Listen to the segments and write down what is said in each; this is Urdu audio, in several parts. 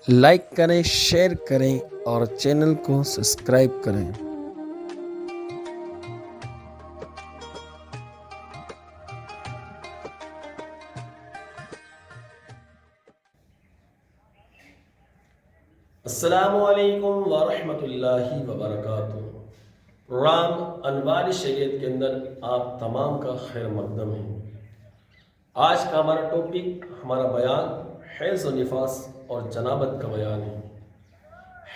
لائک کریں، شیئر کریں اور چینل کو سبسکرائب کریں۔ السلام علیکم ورحمۃ اللہ وبرکاتہ۔ پروگرام انوار شریعت کے اندر آپ تمام کا خیر مقدم ہے۔ آج کا ہمارا ٹاپک، ہمارا بیان حیض و نفاس اور جنابت کا بیان ہے۔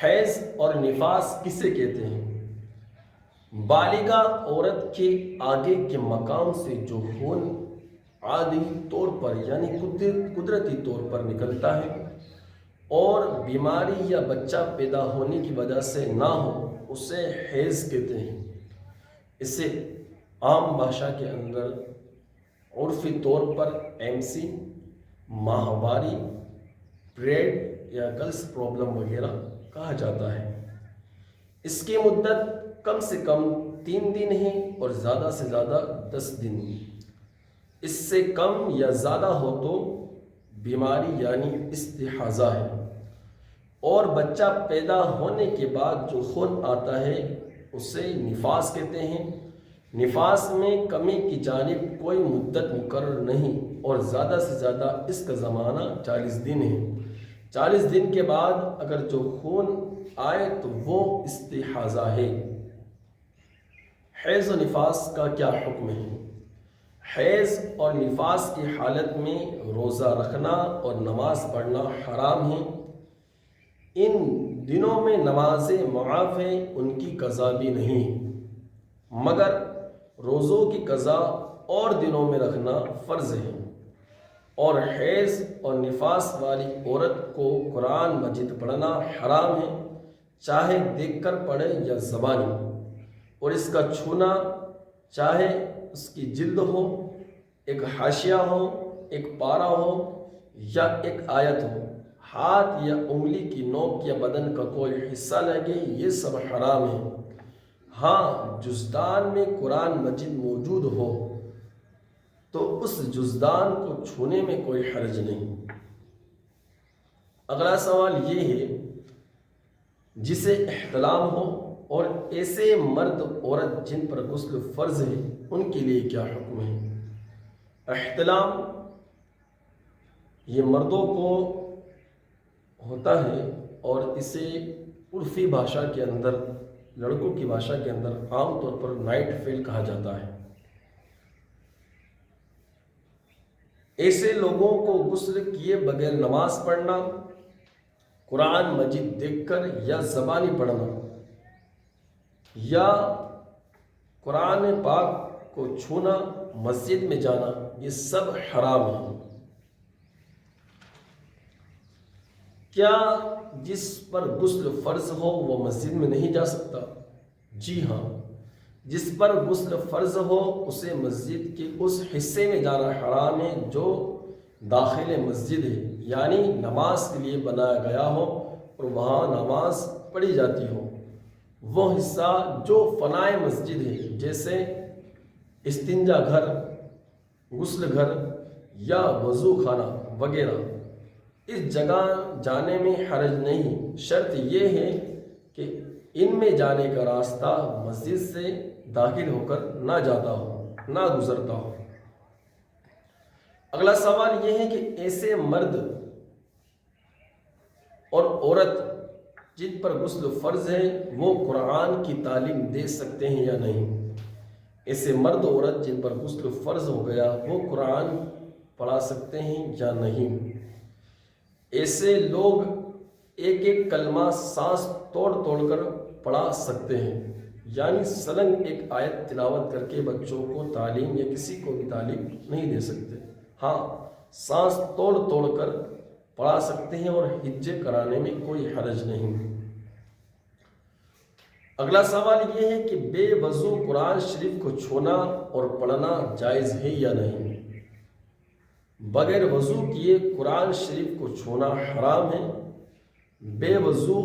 حیض اور نفاس کسے کہتے ہیں؟ بالغہ عورت کے آگے کے مقام سے جو خون عادی طور پر یعنی قدرتی طور پر نکلتا ہے اور بیماری یا بچہ پیدا ہونے کی وجہ سے نہ ہو، اسے حیض کہتے ہیں۔ اسے عام بھاشا کے اندر عرفی طور پر MC، ماہواری، پیریڈ یا گرلس پرابلم وغیرہ کہا جاتا ہے۔ اس کی مدت کم سے کم 3 دن ہے اور زیادہ سے زیادہ 10 دن۔ اس سے کم یا زیادہ ہو تو بیماری یعنی استحاضہ ہے، اور بچہ پیدا ہونے کے بعد جو خون آتا ہے اسے نفاس کہتے ہیں۔ نفاس میں کمی کی جانب کوئی مدت مقرر نہیں اور زیادہ سے زیادہ اس کا زمانہ 40 دن ہے۔ 40 دن کے بعد اگر جو خون آئے تو وہ استحاضہ ہے۔ حیض و نفاس کا کیا حکم ہے؟ حیض اور نفاس کی حالت میں روزہ رکھنا اور نماز پڑھنا حرام ہے۔ ان دنوں میں نمازیں معاف ہیں، ان کی قضا بھی نہیں، مگر روزوں کی قضا اور دنوں میں رکھنا فرض ہے۔ اور حیض اور نفاس والی عورت کو قرآن مجید پڑھنا حرام ہے، چاہے دیکھ کر پڑھے یا زبانی، اور اس کا چھونا چاہے اس کی جلد ہو، ایک حاشیہ ہو، ایک پارہ ہو یا ایک آیت ہو، ہاتھ یا انگلی کی نوک یا بدن کا کوئی حصہ لگے، یہ سب حرام ہے۔ ہاں، جزدان میں قرآن مجید موجود ہو تو اس جزدان کو چھونے میں کوئی حرج نہیں۔ اگلا سوال یہ ہے، جسے احتلام ہو اور ایسے مرد عورت جن پر غسل فرض ہے ان کے لیے کیا حکم ہے؟ احتلام یہ مردوں کو ہوتا ہے اور اسے عرفی بھاشا کے اندر، لڑکوں کی بھاشا کے اندر عام طور پر نائٹ فیل کہا جاتا ہے۔ ایسے لوگوں کو غسل کیے بغیر نماز پڑھنا، قرآن مجید دیکھ کر یا زبانی پڑھنا یا قرآن پاک کو چھونا، مسجد میں جانا، یہ سب حرام ہے۔ کیا جس پر غسل فرض ہو وہ مسجد میں نہیں جا سکتا؟ جی ہاں، جس پر غسل فرض ہو اسے مسجد کے اس حصے میں جانا حرام ہے جو داخل مسجد ہے، یعنی نماز کے لیے بنایا گیا ہو اور وہاں نماز پڑھی جاتی ہو۔ وہ حصہ جو فنائے مسجد ہے، جیسے استنجا گھر، غسل گھر یا وضو خانہ وغیرہ، اس جگہ جانے میں حرج نہیں، شرط یہ ہے کہ ان میں جانے کا راستہ مسجد سے داخل ہو کر نہ جاتا ہو، نہ گزرتا ہو۔ اگلا سوال یہ ہے کہ ایسے مرد اور عورت جن پر غسل فرض ہے وہ قرآن کی تعلیم دے سکتے ہیں یا نہیں؟ ایسے مرد عورت جن پر غسل فرض ہو گیا وہ قرآن پڑھا سکتے ہیں یا نہیں؟ ایسے لوگ ایک ایک کلمہ سانس توڑ توڑ کر پڑھا سکتے ہیں، یعنی سلنگ ایک آیت تلاوت کر کے بچوں کو تعلیم یا کسی کو بھی تعلیم نہیں دے سکتے۔ ہاں، سانس توڑ توڑ کر پڑھا سکتے ہیں اور ہجے کرانے میں کوئی حرج نہیں۔ اگلا سوال یہ ہے کہ بے وضو قرآن شریف کو چھونا اور پڑھنا جائز ہے یا نہیں؟ بغیر وضو کیے قرآن شریف کو چھونا حرام ہے۔ بے وضو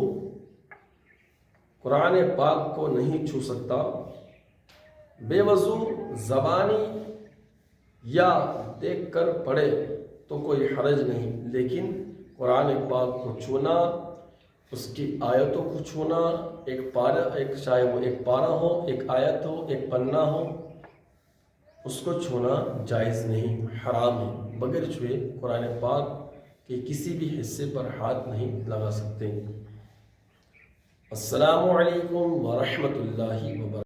قرآن پاک کو نہیں چھو سکتا۔ بے وضو زبانی یا دیکھ کر پڑھے تو کوئی حرج نہیں، لیکن قرآن پاک کو چھونا، اس کی آیتوں کو چھونا، چاہے وہ ایک پارہ ہو، ایک آیت ہو، ایک پنہ ہو، اس کو چھونا جائز نہیں، حرام ہے۔ بغیر چھوئے قرآن پاک کے کسی بھی حصے پر ہاتھ نہیں لگا سکتے۔ السلام علیکم ورحمۃ اللہ وبرکاتہ۔